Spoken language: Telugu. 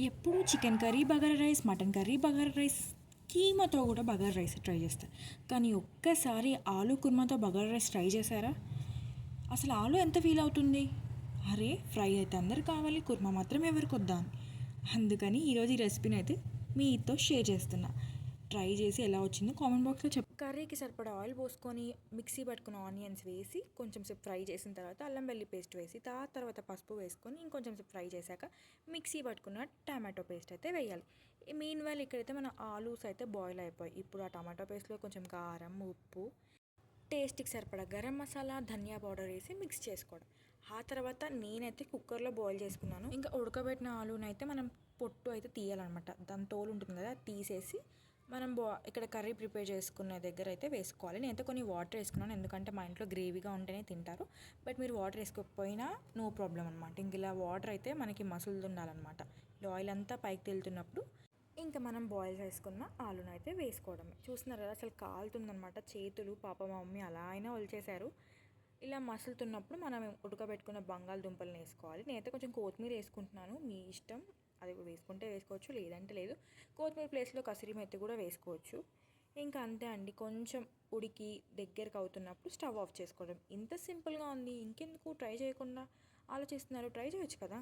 ఎప్పుడు chicken curry bagara rice, mutton curry bagara rice, కీమాతో కూడా బగారా రైస్ ట్రై చేస్తారు. కానీ ఒక్కసారి ఆలు కుర్మాతో బగారా రైస్ ట్రై చేశారా? అసలు ఆలు ఎంత ఫీల్ అవుతుంది? అరే ఫ్రై అయితే అందరు కావాలి, కుర్మా మాత్రం ఎవరికి వద్దా అని. అందుకని ఈరోజు ఈ రెసిపీని అయితే మీతో షేర్ చేస్తున్నా. ట్రై చేసి ఎలా వచ్చిందో కామెంట్ బాక్స్లో చెప్పు. కర్రీకి సరిపడా ఆయిల్ పోసుకొని మిక్సీ పట్టుకున్న ఆనియన్స్ వేసి కొంచెం సేపు ఫ్రై చేసిన తర్వాత అల్లం వెల్లి పేస్ట్ వేసి తర్వాత పసుపు వేసుకొని ఇంకొంచెం సేపు ఫ్రై చేశాక మిక్సీ పట్టుకున్న టమాటో పేస్ట్ అయితే వేయాలి. మీన్ వైల్ ఇక్కడైతే మన ఆలూస్ అయితే బాయిల్ అయిపోయి ఇప్పుడు ఆ టమాటో పేస్ట్లో కొంచెం కారం, ఉప్పు, టేస్ట్కి సరిపడా గరం మసాలా, ధనియా పౌడర్ వేసి మిక్స్ చేసుకోవడం. ఆ తర్వాత నేనైతే కుక్కర్లో బాయిల్ చేసుకున్నాను. ఇంకా ఉడకబెట్టిన ఆలూనైతే మనం పొట్టు అయితే తీయాలన్నమాట. దాని తోలు ఉంటుంది కదా, తీసేసి మనం ఇక్కడ కర్రీ ప్రిపేర్ చేసుకునే దగ్గర అయితే వేసుకోవాలి. నేనైతే కొన్ని వాటర్ వేసుకున్నాను, ఎందుకంటే మా ఇంట్లో గ్రేవీగా ఉంటేనే తింటారు. బట్ మీరు వాటర్ వేసుకోకపోయినా నో ప్రాబ్లం అనమాట. ఇంక ఇలా వాటర్ అయితే మనకి మసులు ఉండాలన్నమాట. ఆయిల్ అంతా పైకి తేలుతున్నప్పుడు ఇంకా మనం బాయిల్ చేసుకున్న ఆలును అయితే వేసుకోవడమే. చూస్తున్నారు కదా, అసలు కాలుతుందనమాట చేతులు. పాప మా మమ్మీ అలా అయినా వలిచేశారు. ఇలా మసులుతున్నప్పుడు మనం ఉడకబెట్టుకున్న బంగాళదుంపలను వేసుకోవాలి. నేనైతే కొంచెం కొత్తిమీర వేసుకుంటున్నాను, మీ ఇష్టం. అది వేసుకుంటే వేసుకోవచ్చు, లేదంటే లేదు. కొత్తిమీర ప్లేస్లో కసూరి మెత్తి కూడా వేసుకోవచ్చు. ఇంకా అంతే అండి. కొంచెం ఉడికి దగ్గరకు అవుతున్నప్పుడు స్టవ్ ఆఫ్ చేసుకోవడం. ఇంత సింపుల్గా ఉంది, ఇంకెందుకు ట్రై చేయకుండా ఆలోచిస్తున్నారు? ట్రై చేయొచ్చు కదా.